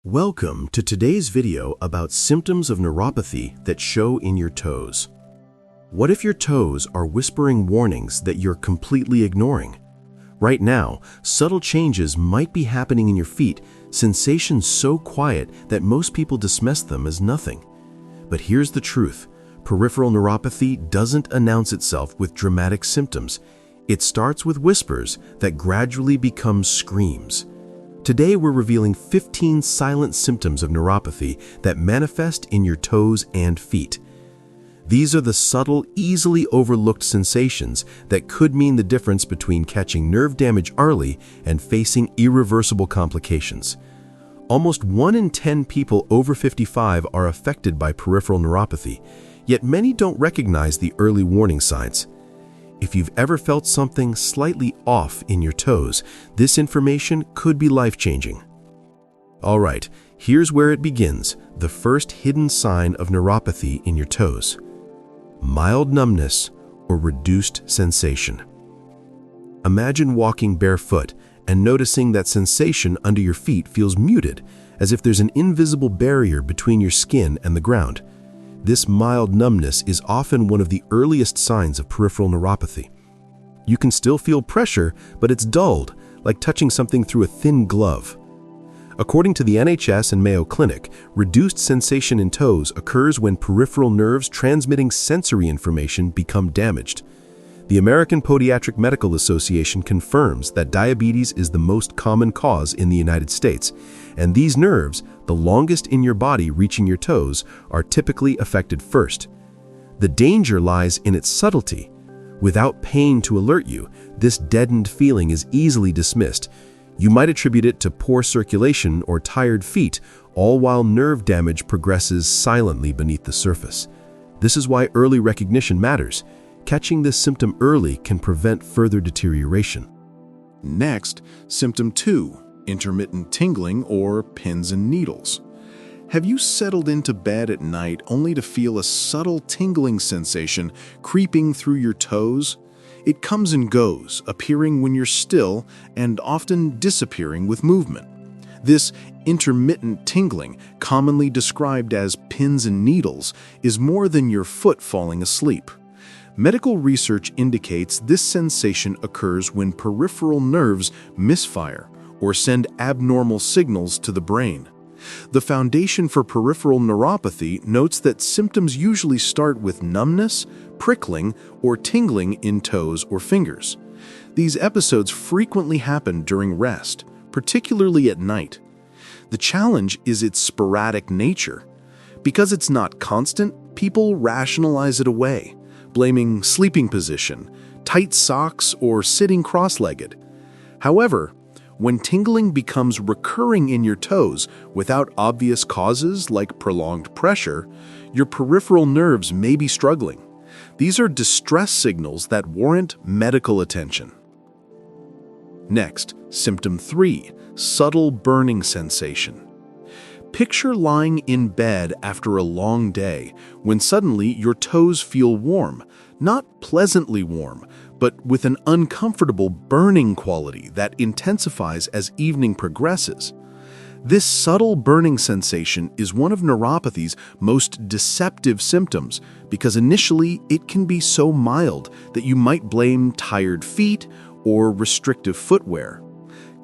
Welcome to today's video about symptoms of neuropathy that show in your toes. What if your toes are whispering warnings that you're completely ignoring? Right now, subtle changes might be happening in your feet, sensations so quiet that most people dismiss them as nothing. But here's the truth. Peripheral neuropathy doesn't announce itself with dramatic symptoms. It starts with whispers that gradually become screams. Today, we're revealing 15 silent symptoms of neuropathy that manifest in your toes and feet. These are the subtle, easily overlooked sensations that could mean the difference between catching nerve damage early and facing irreversible complications. Almost 1 in 10 people over 55 are affected by peripheral neuropathy, yet many don't recognize the early warning signs. If you've ever felt something slightly off in your toes, this information could be life-changing. All right, here's where it begins, the first hidden sign of neuropathy in your toes. Mild numbness or reduced sensation. Imagine walking barefoot and noticing that sensation under your feet feels muted, as if there's an invisible barrier between your skin and the ground. This mild numbness is often one of the earliest signs of peripheral neuropathy. You can still feel pressure, but it's dulled, like touching something through a thin glove. According to the NHS and Mayo Clinic, reduced sensation in toes occurs when peripheral nerves transmitting sensory information become damaged. The American Podiatric Medical Association confirms that diabetes is the most common cause in the United States, and these nerves, the longest in your body reaching your toes, are typically affected first. The danger lies in its subtlety. Without pain to alert you, this deadened feeling is easily dismissed. You might attribute it to poor circulation or tired feet, all while nerve damage progresses silently beneath the surface. This is why early recognition matters. Catching this symptom early can prevent further deterioration. Next, symptom 2, intermittent tingling or pins and needles. Have you settled into bed at night only to feel a subtle tingling sensation creeping through your toes? It comes and goes, appearing when you're still and often disappearing with movement. This intermittent tingling, commonly described as pins and needles, is more than your foot falling asleep. Medical research indicates this sensation occurs when peripheral nerves misfire or send abnormal signals to the brain. The Foundation for Peripheral Neuropathy notes that symptoms usually start with numbness, prickling, or tingling in toes or fingers. These episodes frequently happen during rest, particularly at night. The challenge is its sporadic nature. Because it's not constant, people rationalize it away, blaming sleeping position, tight socks, or sitting cross-legged. However, when tingling becomes recurring in your toes without obvious causes like prolonged pressure, your peripheral nerves may be struggling. These are distress signals that warrant medical attention. Next, symptom 3, subtle burning sensation. Picture lying in bed after a long day when suddenly your toes feel warm, not pleasantly warm, but with an uncomfortable burning quality that intensifies as evening progresses. This subtle burning sensation is one of neuropathy's most deceptive symptoms because initially it can be so mild that you might blame tired feet or restrictive footwear.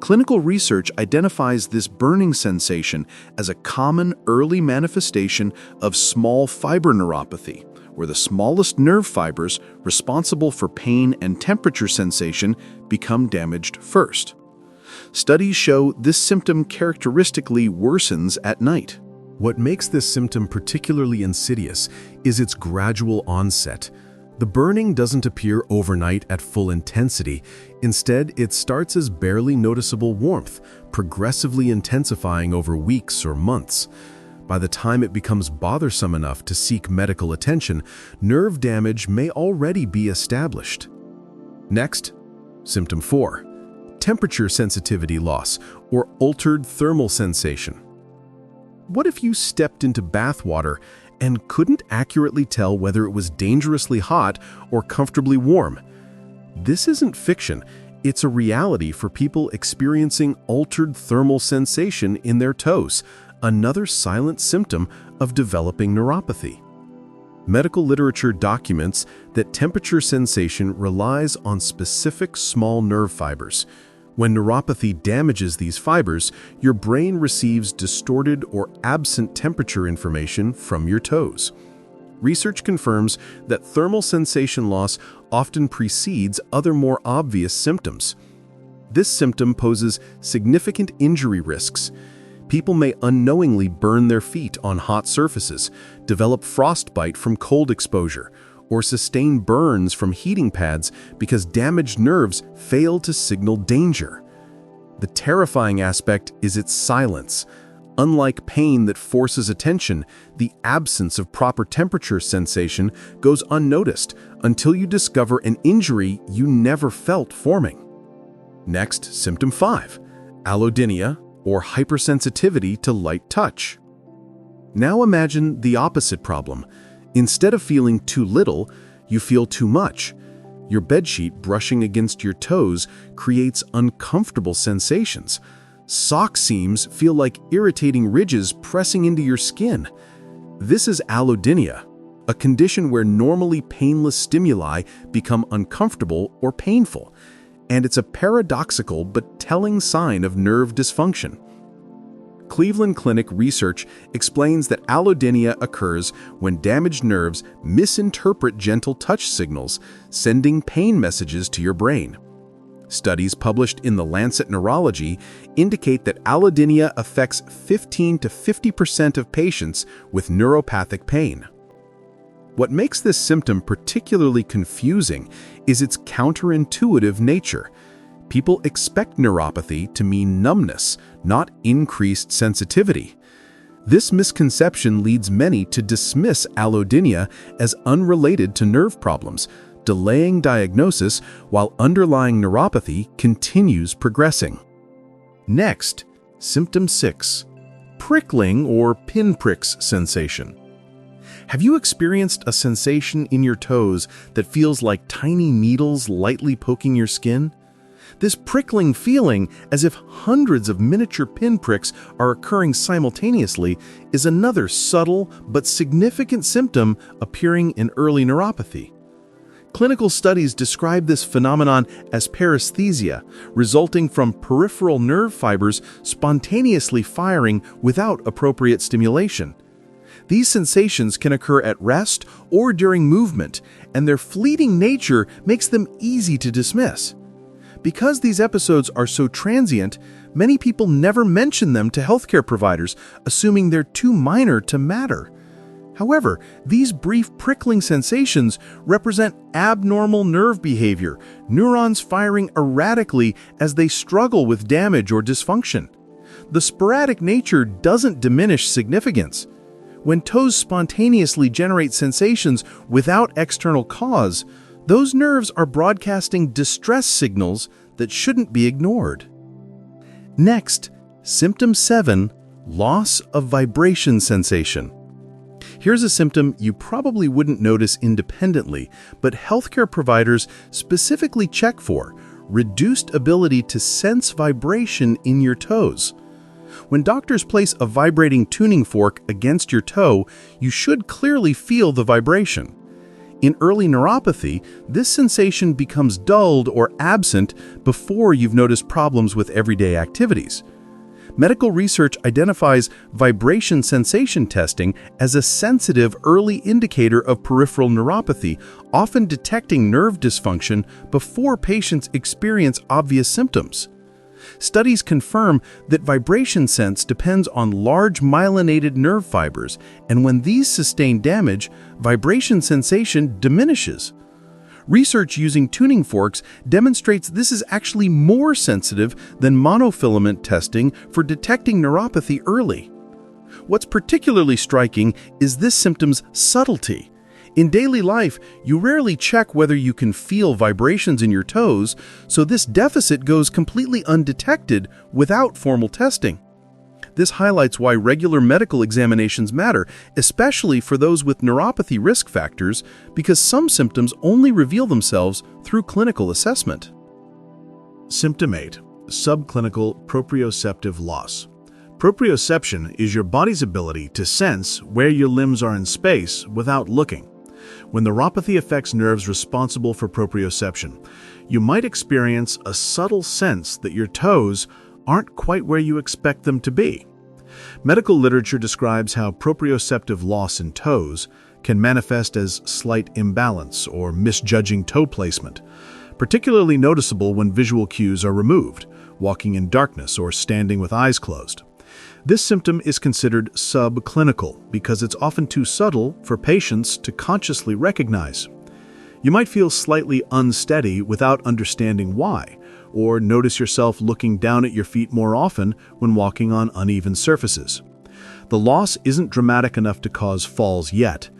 Clinical research identifies this burning sensation as a common early manifestation of small fiber neuropathy, where the smallest nerve fibers responsible for pain and temperature sensation become damaged first. Studies show this symptom characteristically worsens at night. What makes this symptom particularly insidious is its gradual onset. The burning doesn't appear overnight at full intensity. Instead, it starts as barely noticeable warmth, progressively intensifying over weeks or months. By the time it becomes bothersome enough to seek medical attention, nerve damage may already be established. Next, symptom 4, temperature sensitivity loss or altered thermal sensation. What if you stepped into bath water and couldn't accurately tell whether it was dangerously hot or comfortably warm? This isn't fiction. It's a reality for people experiencing altered thermal sensation in their toes, another silent symptom of developing neuropathy. Medical literature documents that temperature sensation relies on specific small nerve fibers. When neuropathy damages these fibers, your brain receives distorted or absent temperature information from your toes. Research confirms that thermal sensation loss often precedes other more obvious symptoms. This symptom poses significant injury risks. People may unknowingly burn their feet on hot surfaces, develop frostbite from cold exposure, or sustain burns from heating pads because damaged nerves fail to signal danger. The terrifying aspect is its silence. Unlike pain that forces attention, the absence of proper temperature sensation goes unnoticed until you discover an injury you never felt forming. Next, symptom 5, allodynia, or hypersensitivity to light touch. Now imagine the opposite problem. Instead of feeling too little, you feel too much. Your bedsheet brushing against your toes creates uncomfortable sensations. Sock seams feel like irritating ridges pressing into your skin. This is allodynia, a condition where normally painless stimuli become uncomfortable or painful, and it's a paradoxical but telling sign of nerve dysfunction. Cleveland Clinic research explains that allodynia occurs when damaged nerves misinterpret gentle touch signals, sending pain messages to your brain. Studies published in The Lancet Neurology indicate that allodynia affects 15 to 50% of patients with neuropathic pain. What makes this symptom particularly confusing is its counterintuitive nature. People expect neuropathy to mean numbness, not increased sensitivity. This misconception leads many to dismiss allodynia as unrelated to nerve problems, delaying diagnosis while underlying neuropathy continues progressing. Next, symptom 6, prickling or pinpricks sensation. Have you experienced a sensation in your toes that feels like tiny needles lightly poking your skin? This prickling feeling, as if hundreds of miniature pinpricks are occurring simultaneously, is another subtle but significant symptom appearing in early neuropathy. Clinical studies describe this phenomenon as paresthesia, resulting from peripheral nerve fibers spontaneously firing without appropriate stimulation. These sensations can occur at rest or during movement, and their fleeting nature makes them easy to dismiss. Because these episodes are so transient, many people never mention them to healthcare providers, assuming they're too minor to matter. However, these brief prickling sensations represent abnormal nerve behavior, neurons firing erratically as they struggle with damage or dysfunction. The sporadic nature doesn't diminish significance. When toes spontaneously generate sensations without external cause, those nerves are broadcasting distress signals that shouldn't be ignored. Next, symptom 7, loss of vibration sensation. Here's a symptom you probably wouldn't notice independently, but healthcare providers specifically check for: reduced ability to sense vibration in your toes. When doctors place a vibrating tuning fork against your toe, you should clearly feel the vibration. In early neuropathy, this sensation becomes dulled or absent before you've noticed problems with everyday activities. Medical research identifies vibration sensation testing as a sensitive early indicator of peripheral neuropathy, often detecting nerve dysfunction before patients experience obvious symptoms. Studies confirm that vibration sense depends on large myelinated nerve fibers, and when these sustain damage, vibration sensation diminishes. Research using tuning forks demonstrates this is actually more sensitive than monofilament testing for detecting neuropathy early. What's particularly striking is this symptom's subtlety. In daily life, you rarely check whether you can feel vibrations in your toes, so this deficit goes completely undetected without formal testing. This highlights why regular medical examinations matter, especially for those with neuropathy risk factors, because some symptoms only reveal themselves through clinical assessment. Symptom 8, subclinical proprioceptive loss. Proprioception is your body's ability to sense where your limbs are in space without looking. When neuropathy affects nerves responsible for proprioception, you might experience a subtle sense that your toes aren't quite where you expect them to be. Medical literature describes how proprioceptive loss in toes can manifest as slight imbalance or misjudging toe placement, particularly noticeable when visual cues are removed, walking in darkness or standing with eyes closed. This symptom is considered subclinical because it's often too subtle for patients to consciously recognize. You might feel slightly unsteady without understanding why, or notice yourself looking down at your feet more often when walking on uneven surfaces. The loss isn't dramatic enough to cause falls yet,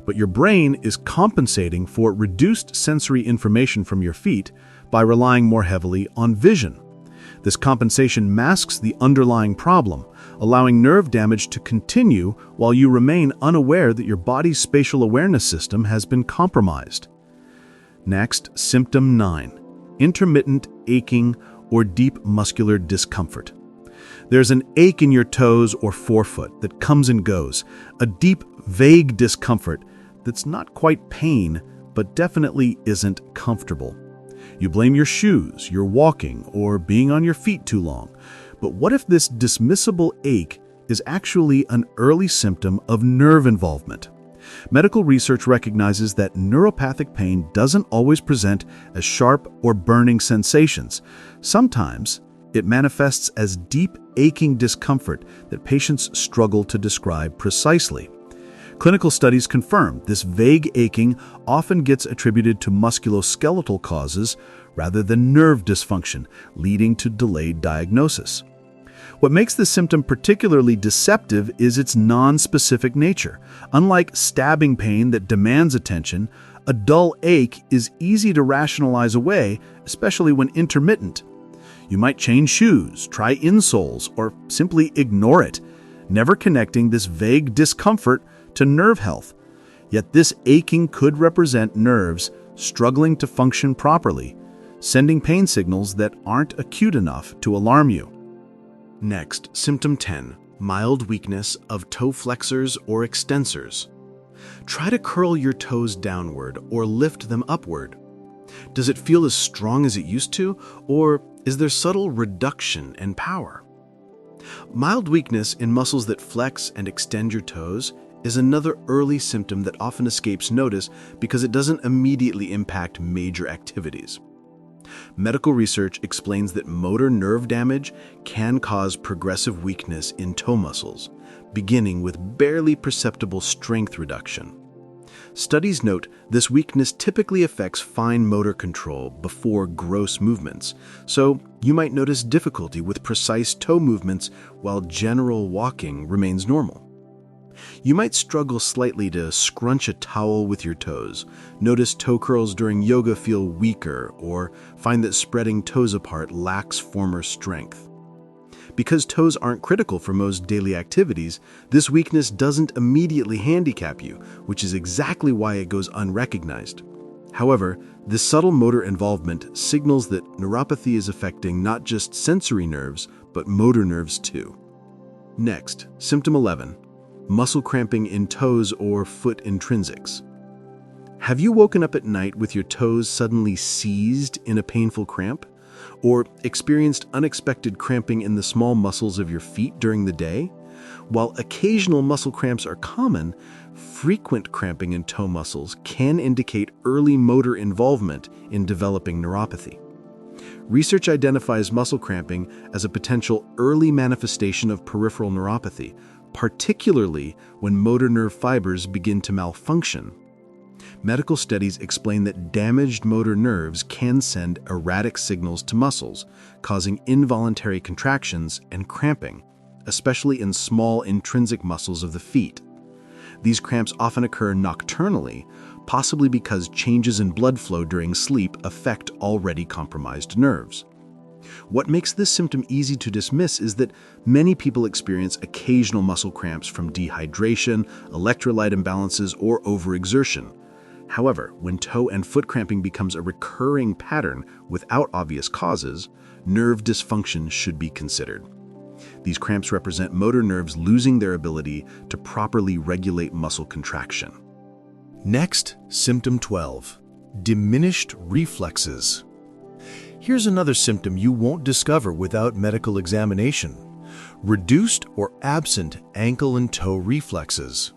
but your brain is compensating for reduced sensory information from your feet by relying more heavily on vision. This compensation masks the underlying problem, allowing nerve damage to continue while you remain unaware that your body's spatial awareness system has been compromised. Next, symptom 9, intermittent aching or deep muscular discomfort. There's an ache in your toes or forefoot that comes and goes, a deep, vague discomfort that's not quite pain, but definitely isn't comfortable. You blame your shoes, your walking, or being on your feet too long. But what if this dismissible ache is actually an early symptom of nerve involvement? Medical research recognizes that neuropathic pain doesn't always present as sharp or burning sensations. Sometimes it manifests as deep, aching discomfort that patients struggle to describe precisely. Clinical studies confirm this vague aching often gets attributed to musculoskeletal causes rather than nerve dysfunction, leading to delayed diagnosis. What makes this symptom particularly deceptive is its non-specific nature. Unlike stabbing pain that demands attention, a dull ache is easy to rationalize away, especially when intermittent. You might change shoes, try insoles, or simply ignore it, never connecting this vague discomfort to nerve health. Yet this aching could represent nerves struggling to function properly, sending pain signals that aren't acute enough to alarm you. Next, symptom 10, mild weakness of toe flexors or extensors. Try to curl your toes downward or lift them upward. Does it feel as strong as it used to, or is there subtle reduction in power? Mild weakness in muscles that flex and extend your toes is another early symptom that often escapes notice because it doesn't immediately impact major activities. Medical research explains that motor nerve damage can cause progressive weakness in toe muscles, beginning with barely perceptible strength reduction. Studies note this weakness typically affects fine motor control before gross movements, so you might notice difficulty with precise toe movements while general walking remains normal. You might struggle slightly to scrunch a towel with your toes, notice toe curls during yoga feel weaker, or find that spreading toes apart lacks former strength. Because toes aren't critical for most daily activities, this weakness doesn't immediately handicap you, which is exactly why it goes unrecognized. However, this subtle motor involvement signals that neuropathy is affecting not just sensory nerves, but motor nerves too. Next, symptom 11. Muscle cramping in toes or foot intrinsics. Have you woken up at night with your toes suddenly seized in a painful cramp? Or experienced unexpected cramping in the small muscles of your feet during the day? While occasional muscle cramps are common, frequent cramping in toe muscles can indicate early motor involvement in developing neuropathy. Research identifies muscle cramping as a potential early manifestation of peripheral neuropathy, particularly when motor nerve fibers begin to malfunction. Medical studies explain that damaged motor nerves can send erratic signals to muscles, causing involuntary contractions and cramping, especially in small intrinsic muscles of the feet. These cramps often occur nocturnally, possibly because changes in blood flow during sleep affect already compromised nerves. What makes this symptom easy to dismiss is that many people experience occasional muscle cramps from dehydration, electrolyte imbalances, or overexertion. However, when toe and foot cramping becomes a recurring pattern without obvious causes, nerve dysfunction should be considered. These cramps represent motor nerves losing their ability to properly regulate muscle contraction. Next, symptom 12, diminished reflexes. Here's another symptom you won't discover without medical examination: reduced or absent ankle and toe reflexes.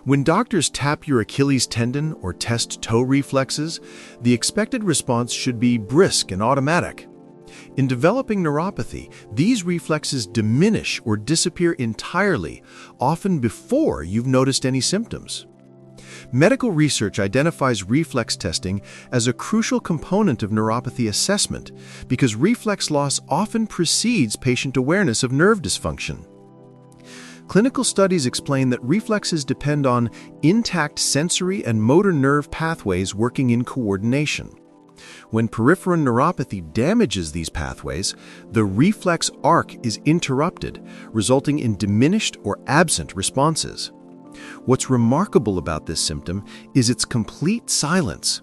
When doctors tap your Achilles tendon or test toe reflexes, the expected response should be brisk and automatic. In developing neuropathy, these reflexes diminish or disappear entirely, often before you've noticed any symptoms. Medical research identifies reflex testing as a crucial component of neuropathy assessment because reflex loss often precedes patient awareness of nerve dysfunction. Clinical studies explain that reflexes depend on intact sensory and motor nerve pathways working in coordination. When peripheral neuropathy damages these pathways, the reflex arc is interrupted, resulting in diminished or absent responses. What's remarkable about this symptom is its complete silence.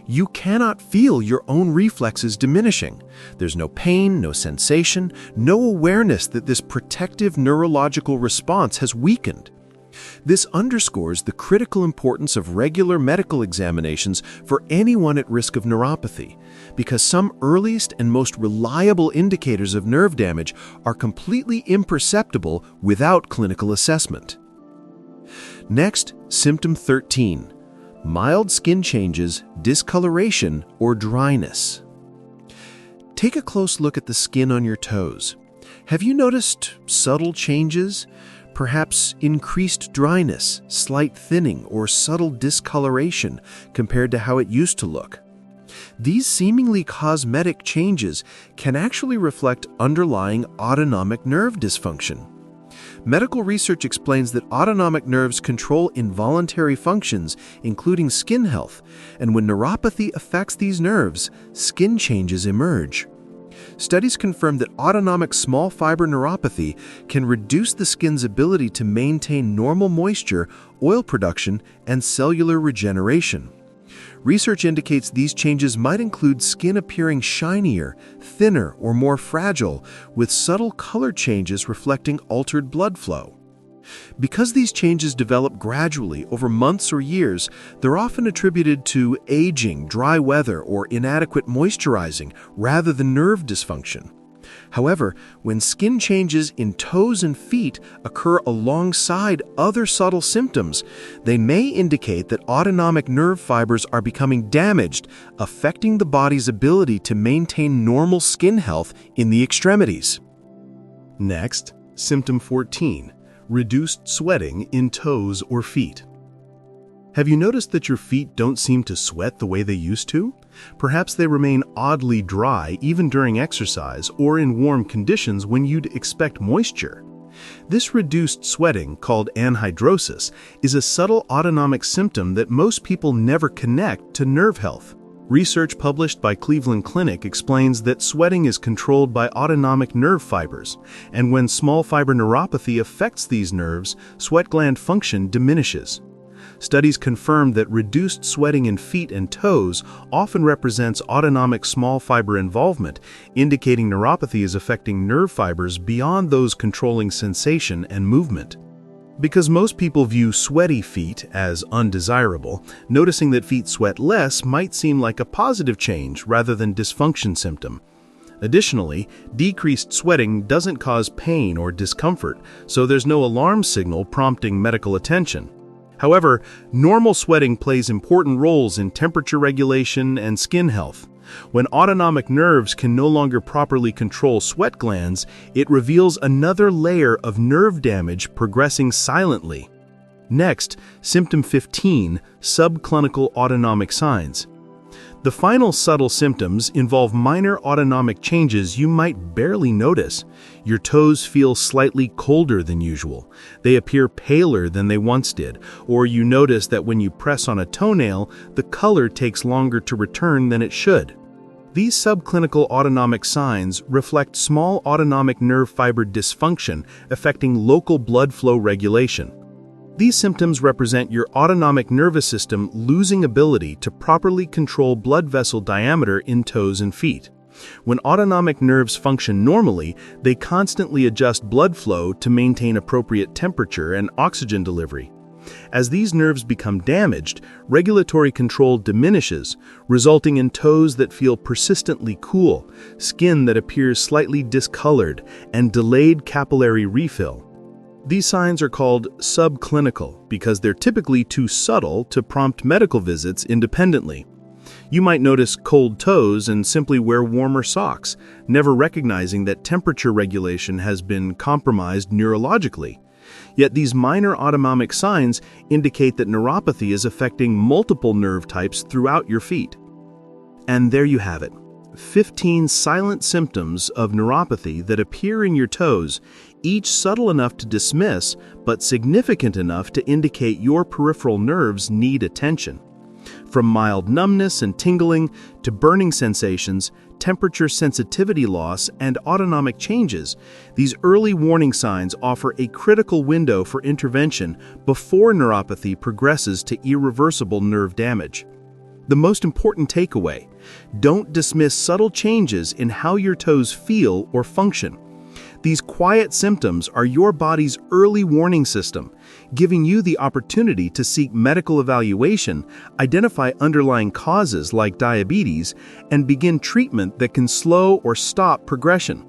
You cannot feel your own reflexes diminishing. There's no pain, no sensation, no awareness that this protective neurological response has weakened. This underscores the critical importance of regular medical examinations for anyone at risk of neuropathy, because some earliest and most reliable indicators of nerve damage are completely imperceptible without clinical assessment. Next, symptom 13, mild skin changes, discoloration, or dryness. Take a close look at the skin on your toes. Have you noticed subtle changes? Perhaps increased dryness, slight thinning, or subtle discoloration compared to how it used to look. These seemingly cosmetic changes can actually reflect underlying autonomic nerve dysfunction. Medical research explains that autonomic nerves control involuntary functions, including skin health, and when neuropathy affects these nerves, skin changes emerge. Studies confirm that autonomic small fiber neuropathy can reduce the skin's ability to maintain normal moisture, oil production, and cellular regeneration. Research indicates these changes might include skin appearing shinier, thinner, or more fragile, with subtle color changes reflecting altered blood flow. Because these changes develop gradually over months or years, they're often attributed to aging, dry weather, or inadequate moisturizing rather than nerve dysfunction. However, when skin changes in toes and feet occur alongside other subtle symptoms, they may indicate that autonomic nerve fibers are becoming damaged, affecting the body's ability to maintain normal skin health in the extremities. Next, symptom 14, reduced sweating in toes or feet. Have you noticed that your feet don't seem to sweat the way they used to? Perhaps they remain oddly dry even during exercise or in warm conditions when you'd expect moisture. This reduced sweating, called anhidrosis, is a subtle autonomic symptom that most people never connect to nerve health. Research published by Cleveland Clinic explains that sweating is controlled by autonomic nerve fibers, and when small fiber neuropathy affects these nerves, sweat gland function diminishes. Studies confirm that reduced sweating in feet and toes often represents autonomic small fiber involvement, indicating neuropathy is affecting nerve fibers beyond those controlling sensation and movement. Because most people view sweaty feet as undesirable, noticing that feet sweat less might seem like a positive change rather than dysfunction symptom. Additionally, decreased sweating doesn't cause pain or discomfort, so there's no alarm signal prompting medical attention. However, normal sweating plays important roles in temperature regulation and skin health. When autonomic nerves can no longer properly control sweat glands, it reveals another layer of nerve damage progressing silently. Next, symptom 15, subclinical autonomic signs. The final subtle symptoms involve minor autonomic changes you might barely notice. Your toes feel slightly colder than usual. They appear paler than they once did, or you notice that when you press on a toenail, the color takes longer to return than it should. These subclinical autonomic signs reflect small autonomic nerve fiber dysfunction affecting local blood flow regulation. These symptoms represent your autonomic nervous system losing ability to properly control blood vessel diameter in toes and feet. When autonomic nerves function normally, they constantly adjust blood flow to maintain appropriate temperature and oxygen delivery. As these nerves become damaged, regulatory control diminishes, resulting in toes that feel persistently cool, skin that appears slightly discolored, and delayed capillary refill. These signs are called subclinical because they're typically too subtle to prompt medical visits independently. You might notice cold toes and simply wear warmer socks, never recognizing that temperature regulation has been compromised neurologically. Yet these minor autonomic signs indicate that neuropathy is affecting multiple nerve types throughout your feet. And there you have it, 15 silent symptoms of neuropathy that appear in your toes, each subtle enough to dismiss, but significant enough to indicate your peripheral nerves need attention. From mild numbness and tingling to burning sensations, temperature sensitivity loss, and autonomic changes, these early warning signs offer a critical window for intervention before neuropathy progresses to irreversible nerve damage. The most important takeaway: don't dismiss subtle changes in how your toes feel or function. These quiet symptoms are your body's early warning system, giving you the opportunity to seek medical evaluation, identify underlying causes like diabetes, and begin treatment that can slow or stop progression.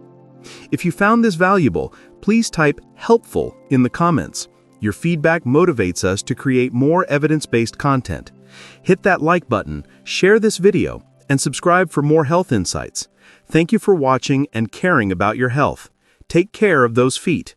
If you found this valuable, please type "helpful" in the comments. Your feedback motivates us to create more evidence-based content. Hit that like button, share this video, and subscribe for more health insights. Thank you for watching and caring about your health. Take care of those feet.